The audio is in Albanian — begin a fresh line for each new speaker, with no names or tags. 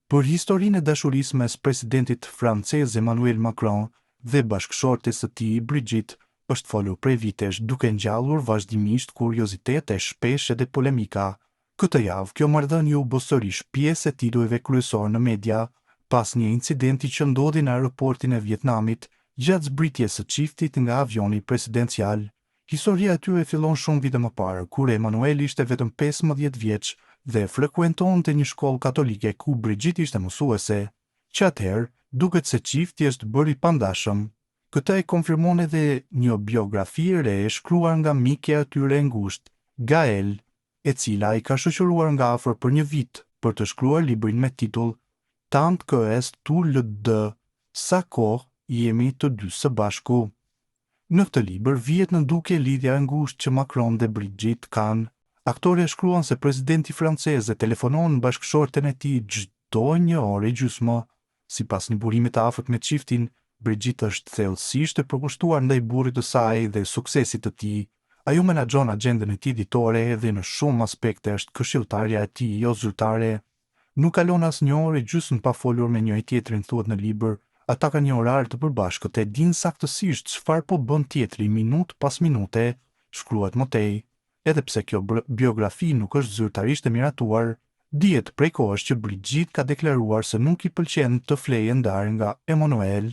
Për historinë e dashurisë mes presidentit francez Emmanuel Macron dhe bashkëshortes së tij Brigitte është folur prej vitesh, duke ngjallur vazhdimisht kuriozitet e shpesh edhe polemika. Këtë javë kjo marrëdhënie u bë sërish pjesë e titujve kryesor në media, pas një incidenti që ndodhi në aeroportin e Vietnamit gjatë zbritjes së çiftit nga avioni presidencial. Historia e tyre fillon shumë vite më parë, kur Emmanuel ishte vetëm 15 vjeç dhe frekuentonte një shkollë katolike ku Brigitte ishte mësuese, që atëherë duket se çifti është bërë i pandashëm. Këtë e konfirmon edhe një biografi e re e shkruar nga mike e atyre ngushtë, Gaël, e cila i ka shoqëruar nga afër për një vit për të shkruar librin me titull Tant que est tout le deux, sa kohë jemi të dy së bashku. Në këtë libër vihet në duke lidhja e ngushtë që Macron dhe Brigitte kanë. Aktori shkruan se presidenti francez telefonon bashkëshorten e tij çdo një orë e gjysmë. Sipas një burimi të afërt me çiftin, Brigitte është thellësisht e përkushtuar ndaj burrit të saj dhe suksesit të tij. Ajo menaxhon agjendën e tij ditore dhe në shumë aspekte është këshilltarja e tij jo zyrtare. Nuk kalon as një orë e gjysmë pa folur me njëri tjetrin, thuhet në libër. Ata kanë një orar të përbashkët e dinë saktësisht çfarë po bën tjetri minutë pas minute, shkruhet më tej. Edhe pse kjo biografi nuk është zyrtarisht e miratuar, dihet prej kohësh që Brigitte ka deklaruar se nuk i pëlqen të flejë ndarë nga Emmanuel.